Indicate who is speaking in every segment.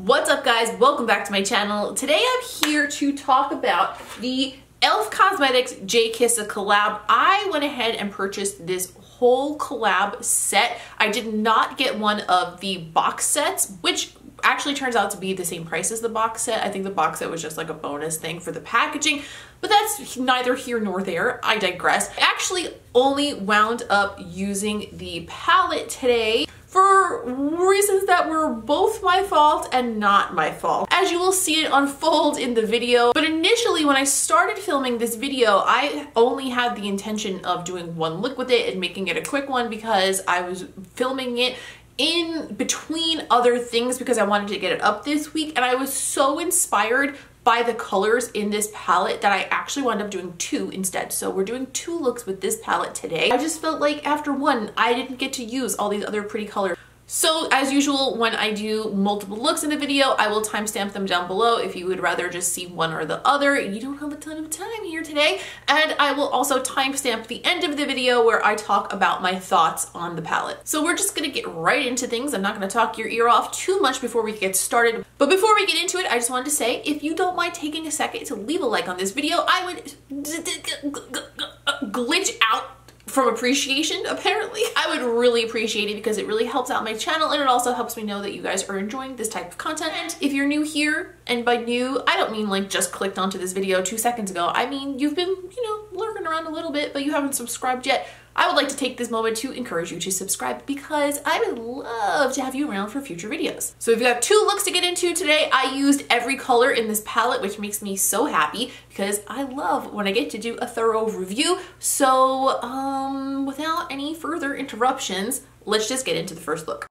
Speaker 1: What's up guys, welcome back to my channel. Today I'm here to talk about the e.l.f. Cosmetics JKissa collab. I went ahead and purchased this whole collab set. I did not get one of the box sets, which actually turns out to be the same price as the box set. I think the box set was just like a bonus thing for the packaging, but that's neither here nor there. I digress. I actually only wound up using the palette today for reasons that were both my fault and not my fault, as you will see it unfold in the video. But initially when I started filming this video, I only had the intention of doing one look with it and making it a quick one because I was filming it in between other things because I wanted to get it up this week, and I was so inspired by the colors in this palette that I actually wound up doing two instead. So we're doing two looks with this palette today. I just felt like after one, I didn't get to use all these other pretty colors. So as usual, when I do multiple looks in the video, I will timestamp them down below if you would rather just see one or the other. You don't have a ton of time here today. And I will also timestamp the end of the video where I talk about my thoughts on the palette. So we're just gonna get right into things. I'm not gonna talk your ear off too much before we get started. But before we get into it, I just wanted to say, if you don't mind taking a second to leave a like on this video, I would glitch out from appreciation, apparently. I would really appreciate it because it really helps out my channel, and it also helps me know that you guys are enjoying this type of content. And if you're new here, and by new, I don't mean like just clicked onto this video 2 seconds ago. I mean, you've been, lurking around a little bit, but you haven't subscribed yet. I would like to take this moment to encourage you to subscribe because I would love to have you around for future videos. So we've got two looks to get into today. I used every color in this palette, which makes me so happy because I love when I get to do a thorough review. So without any further interruptions, let's just get into the first look.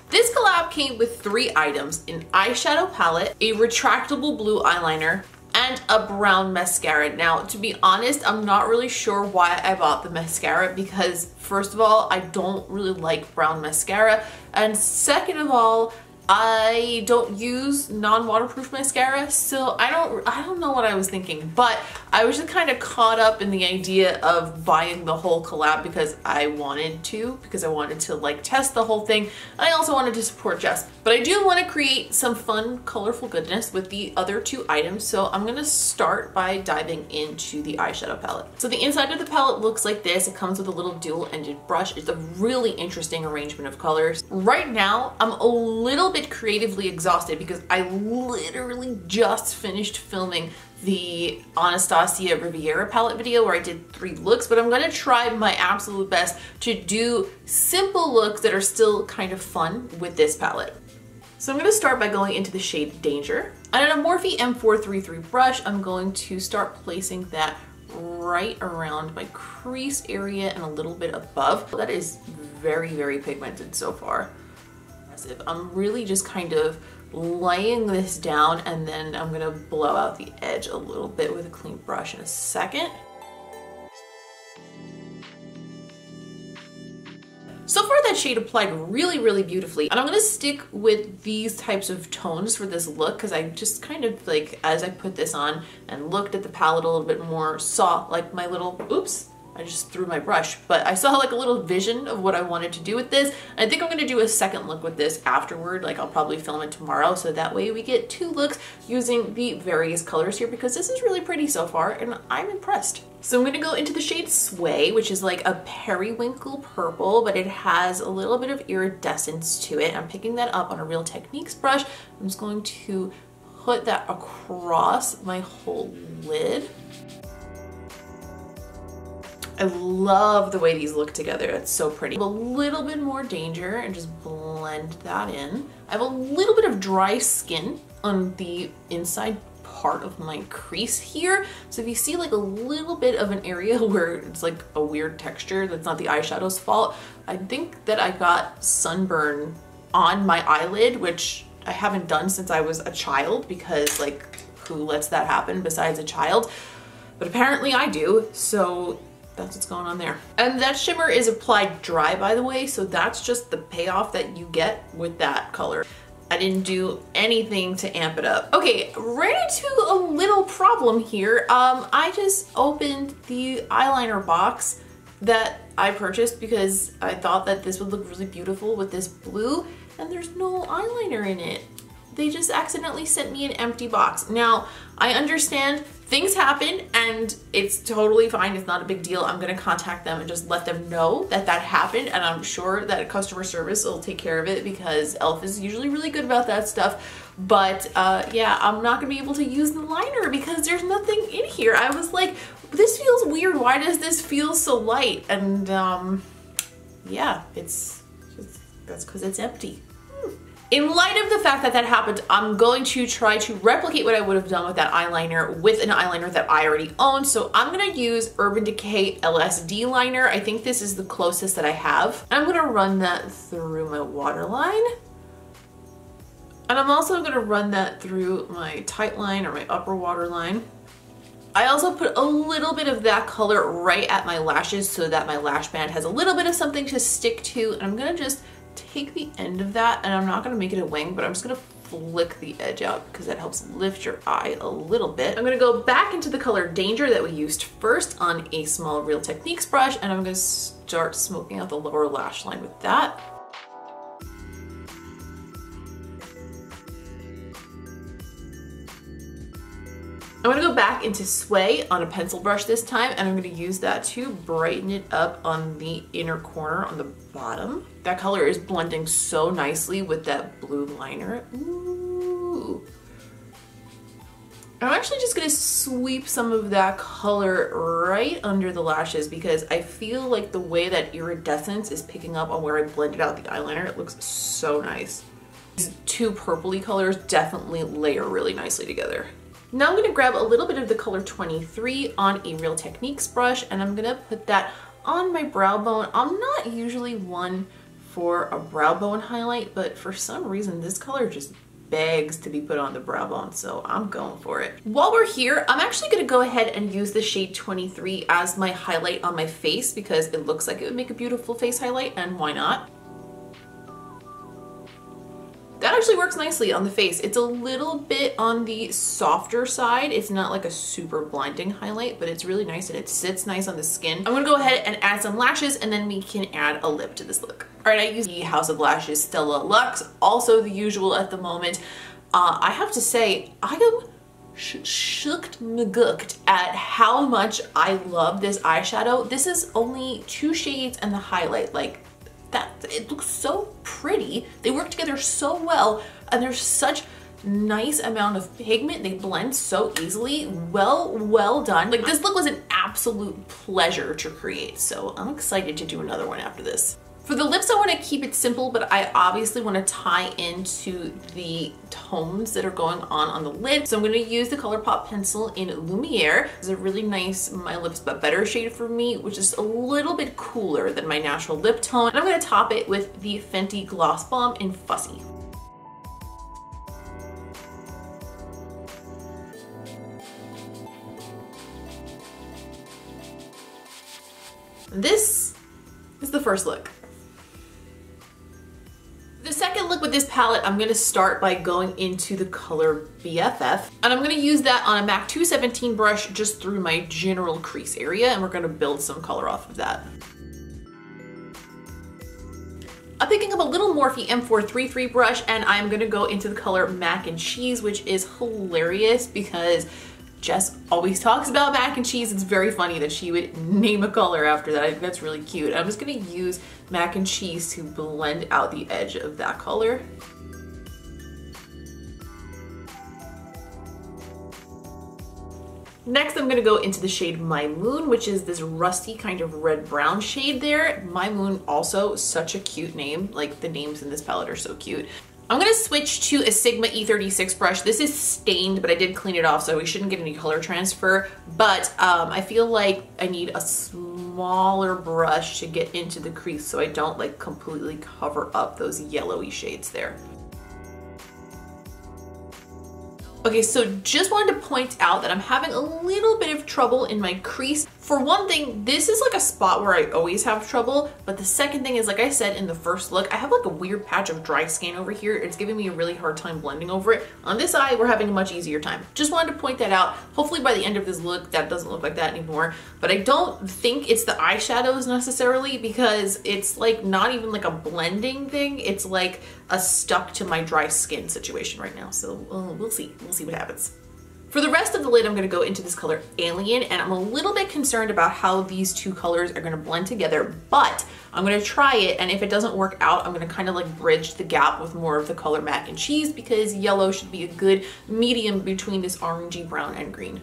Speaker 1: This collab came with 3 items: an eyeshadow palette, a retractable blue eyeliner, and a brown mascara. Now, to be honest, I'm not really sure why I bought the mascara because first of all, I don't really like brown mascara, and second of all, I don't use non-waterproof mascara, so I don't know what I was thinking, but I was just kind of caught up in the idea of buying the whole collab because I wanted to like test the whole thing. I also wanted to support Jess, but I do want to create some fun, colorful goodness with the other 2 items, so I'm gonna start by diving into the eyeshadow palette. So the inside of the palette looks like this. It comes with a little dual-ended brush. It's a really interesting arrangement of colors. Right now, I'm a little bit creatively exhausted because I literally just finished filming the Anastasia Riviera palette video where I did 3 looks, but I'm gonna try my absolute best to do simple looks that are still kind of fun with this palette. So I'm gonna start by going into the shade Danger. And on a Morphe M433 brush, I'm going to start placing that right around my crease area and a little bit above. That is very, very pigmented so far. I'm really just kind of laying this down, and then I'm gonna blow out the edge a little bit with a clean brush in a second. So far that shade applied really, really beautifully, and I'm gonna stick with these types of tones for this look because I just kind of like, as I put this on and looked at the palette a little bit more, saw like my little, oops, I just threw my brush, but I saw like a little vision of what I wanted to do with this. And I think I'm gonna do a second look with this afterward. Like I'll probably film it tomorrow, so that way we get 2 looks using the various colors here because this is really pretty so far and I'm impressed. So I'm gonna go into the shade Sway, which is like a periwinkle purple, but it has a little bit of iridescence to it. I'm picking that up on a Real Techniques brush. I'm just going to put that across my whole lid. I love the way these look together. It's so pretty. A little bit more Danger and just blend that in. I have a little bit of dry skin on the inside part of my crease here. So if you see like a little bit of an area where it's like a weird texture, that's not the eyeshadow's fault. I think that I got sunburn on my eyelid, which I haven't done since I was a child because like who lets that happen besides a child? But apparently I do, so that's what's going on there. And that shimmer is applied dry, by the way, so that's just the payoff that you get with that color. I didn't do anything to amp it up. Okay, right into a little problem here. I just opened the eyeliner box that I purchased because I thought that this would look really beautiful with this blue, and there's no eyeliner in it. They just accidentally sent me an empty box. Now, I understand things happen and it's totally fine. It's not a big deal. I'm gonna contact them and just let them know that that happened, and I'm sure that customer service will take care of it because e.l.f. is usually really good about that stuff. But yeah, I'm not gonna be able to use the liner because there's nothing in here. I was like, this feels weird. Why does this feel so light? And yeah, that's because it's empty. In light of the fact that that happened, I'm going to try to replicate what I would have done with that eyeliner with an eyeliner that I already own. So I'm gonna use Urban Decay LSD liner. I think this is the closest that I have. I'm gonna run that through my waterline. And I'm also gonna run that through my tight line or my upper waterline. I also put a little bit of that color right at my lashes so that my lash band has a little bit of something to stick to. And I'm gonna just take the end of that, and I'm not gonna make it a wing, but I'm just gonna flick the edge out because that helps lift your eye a little bit. I'm gonna go back into the color Danger that we used first on a small Real Techniques brush, and I'm gonna start smoking out the lower lash line with that. I'm gonna go back into Sway on a pencil brush this time, and I'm gonna use that to brighten it up on the inner corner on the bottom. That color is blending so nicely with that blue liner. Ooh. I'm actually just gonna sweep some of that color right under the lashes because I feel like the way that iridescence is picking up on where I blended out the eyeliner, it looks so nice. These two purpley colors definitely layer really nicely together. Now I'm gonna grab a little bit of the color 23 on a Real Techniques brush, and I'm gonna put that on my brow bone. I'm not usually one for a brow bone highlight, but for some reason this color just begs to be put on the brow bone, so I'm going for it. While we're here, I'm actually gonna go ahead and use the shade 23 as my highlight on my face because it looks like it would make a beautiful face highlight, and why not? That actually works nicely on the face. It's a little bit on the softer side. It's not like a super blinding highlight, but it's really nice and it sits nice on the skin. I'm gonna go ahead and add some lashes, and then we can add a lip to this look. All right, I use the House of Lashes Stella Luxe, also the usual at the moment. I have to say, I am shooked magooked at how much I love this eyeshadow. This is only 2 shades and the highlight. Like, that it looks so pretty. They work together so well, and there's such nice amount of pigment. They blend so easily. Well done. Like, this look was an absolute pleasure to create, so I'm excited to do another one after this. For the lips, I want to keep it simple, but I obviously want to tie into the tones that are going on the lid. So I'm going to use the ColourPop pencil in Lumiere. It's a really nice My Lips But Better shade for me, which is a little bit cooler than my natural lip tone. And I'm going to top it with the Fenty Gloss Bomb in Fussy. This is the first look. The second look with this palette, I'm gonna start by going into the color BFF, and I'm gonna use that on a MAC 217 brush just through my general crease area, and we're gonna build some color off of that. I'm picking up a little Morphe M433 brush, and I'm gonna go into the color Mac and Cheese, which is hilarious because Jess always talks about mac and cheese. It's very funny that she would name a color after that. I think that's really cute. I'm just gonna use mac and cheese to blend out the edge of that color. Next, I'm gonna go into the shade My Moon, which is this rusty kind of red-brown shade there. My Moon, also such a cute name. Like, the names in this palette are so cute. I'm gonna switch to a Sigma E36 brush. This is stained, but I did clean it off, so we shouldn't get any color transfer. But I feel like I need a smaller brush to get into the crease so I don't like completely cover up those yellowy shades there. Okay, so just wanted to point out that I'm having a little bit of trouble in my crease For one thing, this is like a spot where I always have trouble, but the second thing is, like I said in the first look, I have like a weird patch of dry skin over here. It's giving me a really hard time blending over it. On this eye, we're having a much easier time. Just wanted to point that out. Hopefully by the end of this look, that doesn't look like that anymore, but I don't think it's the eyeshadows necessarily, because it's like not even like a blending thing. It's like a stuck to my dry skin situation right now. So we'll see what happens. For the rest of the lid, I'm gonna go into this color Alien, and I'm a little bit concerned about how these two colors are gonna blend together, but I'm gonna try it, and if it doesn't work out, I'm gonna kind of like bridge the gap with more of the color Mac and Cheese, because yellow should be a good medium between this orangey brown and green.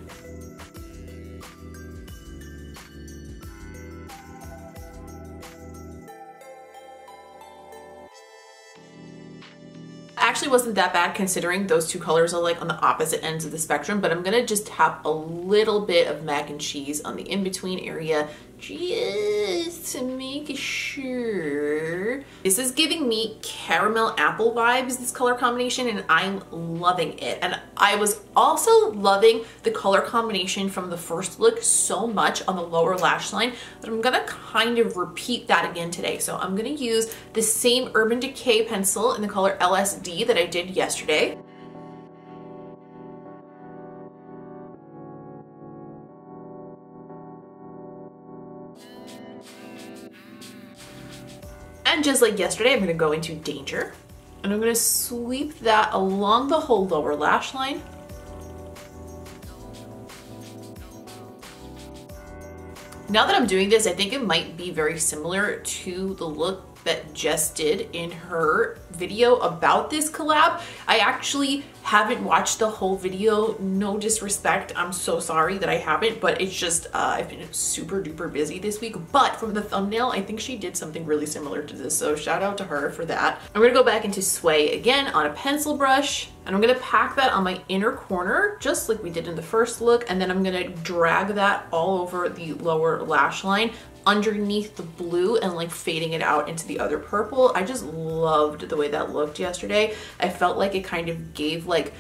Speaker 1: Actually wasn't that bad considering those two colors are like on the opposite ends of the spectrum, but I'm gonna just tap a little bit of Mac and Cheese on the in-between area just to make sure. This is giving me caramel apple vibes, this color combination, and I'm loving it. And I was also loving the color combination from the first look so much on the lower lash line that I'm gonna kind of repeat that again today. So I'm gonna use the same Urban Decay pencil in the color LSD that I did yesterday. And just like yesterday, I'm gonna go into Danger, and I'm gonna sweep that along the whole lower lash line. Now that I'm doing this, I think it might be very similar to the look that Jess did in her video about this collab. I actually haven't watched the whole video, no disrespect, I'm so sorry that I haven't, but it's just I've been super duper busy this week. But from the thumbnail, I think she did something really similar to this, so shout out to her for that. I'm gonna go back into Sway again on a pencil brush, and I'm gonna pack that on my inner corner just like we did in the first look, and then I'm gonna drag that all over the lower lash line underneath the blue and like fading it out into the other purple. I just loved the way that looked yesterday. I felt like it kind of gave like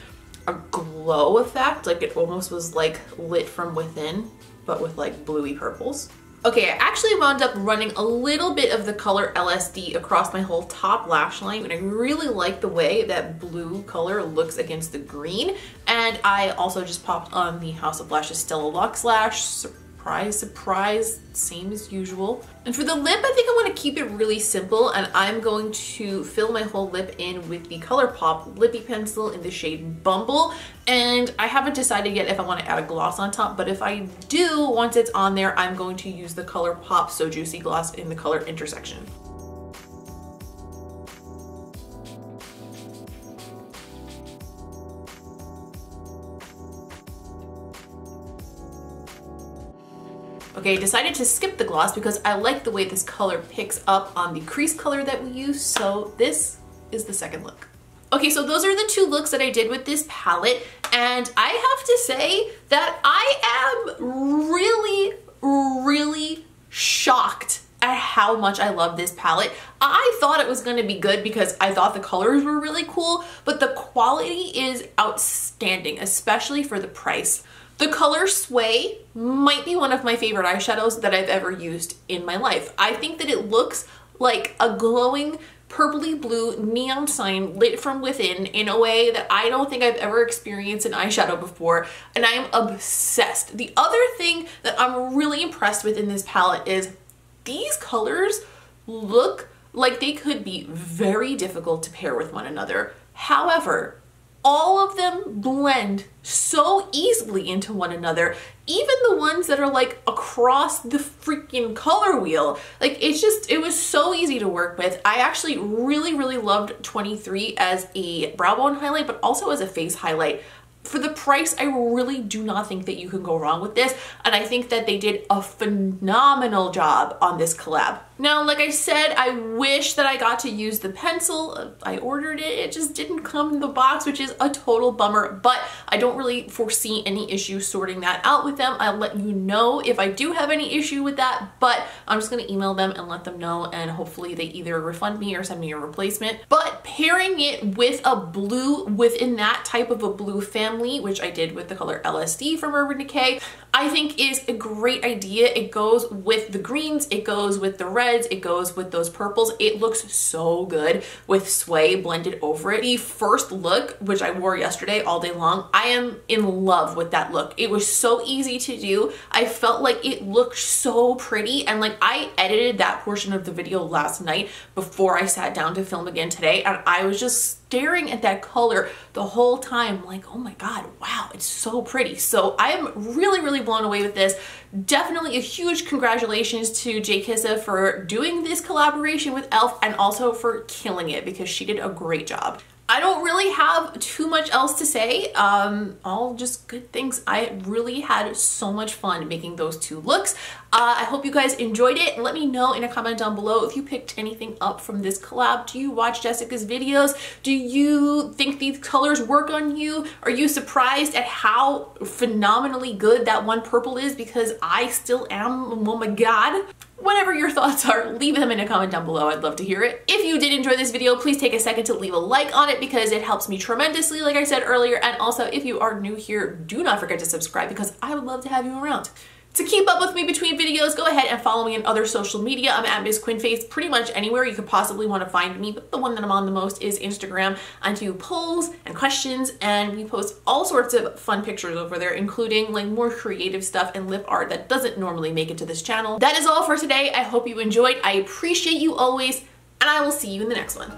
Speaker 1: a glow effect, like it almost was like lit from within, but with like bluey purples. Okay, I actually wound up running a little bit of the color LSD across my whole top lash line, and I really like the way that blue color looks against the green. And I also just popped on the House of Lashes Stella Luxe Lash. Surprise, surprise, same as usual. And for the lip, I think I want to keep it really simple, and I'm going to fill my whole lip in with the ColourPop Lippy Pencil in the shade Bumble. And I haven't decided yet if I want to add a gloss on top, but if I do, once it's on there, I'm going to use the ColourPop So Juicy gloss in the color Intersection. Okay, I decided to skip the gloss because I like the way this color picks up on the crease color that we use, so this is the second look. Okay, so those are the two looks that I did with this palette, and I have to say that I am really shocked at how much I love this palette. I thought it was going to be good because I thought the colors were really cool, but the quality is outstanding, especially for the price. The color Sway might be one of my favorite eyeshadows that I've ever used in my life. I think that it looks like a glowing purpley blue neon sign lit from within in a way that I don't think I've ever experienced in eyeshadow before, and I am obsessed. The other thing that I'm really impressed with in this palette is these colors look like they could be very difficult to pair with one another. However, all of them blend so easily into one another, even the ones that are like across the freaking color wheel. Like it was so easy to work with. I actually really loved 23 as a brow bone highlight, but also as a face highlight. For the price, I really do not think that you can go wrong with this, and I think that they did a phenomenal job on this collab. Now, like I said, I wish that I got to use the pencil. I ordered it, it just didn't come in the box, which is a total bummer, but I don't really foresee any issue sorting that out with them. I'll let you know if I do have any issue with that, but I'm just gonna email them and let them know, and hopefully they either refund me or send me a replacement. But pairing it with a blue within that type of a blue family family, which I did with the color LSD from Urban Decay, I think is a great idea. It goes with the greens, it goes with the reds, it goes with those purples. It looks so good with Sway blended over it. The first look, which I wore yesterday all day long, I am in love with that look. It was so easy to do. I felt like it looked so pretty, and like I edited that portion of the video last night before I sat down to film again today, and I was just staring at that color the whole time like, oh my god, wow, it's so pretty. So I'm really blown away with this. Definitely a huge congratulations to JKissa for doing this collaboration with e.l.f. and also for killing it, because she did a great job. I don't really have too much else to say, all just good things. I really had so much fun making those two looks. I hope you guys enjoyed it. Let me know in a comment down below if you picked anything up from this collab. Do you watch Jessica's videos? Do you think these colors work on you? Are you surprised at how phenomenally good that one purple is? Because I still am, oh my god. Whatever your thoughts are, leave them in a comment down below. I'd love to hear it. If you did enjoy this video, please take a second to leave a like on it because it helps me tremendously, like I said earlier. And also, if you are new here, do not forget to subscribe because I would love to have you around. To keep up with me between videos, go ahead and follow me on other social media. I'm at Miss Quinface pretty much anywhere you could possibly want to find me, but the one that I'm on the most is Instagram. I do polls and questions, and we post all sorts of fun pictures over there, including like more creative stuff and lip art that doesn't normally make it to this channel. That is all for today. I hope you enjoyed. I appreciate you always, and I will see you in the next one.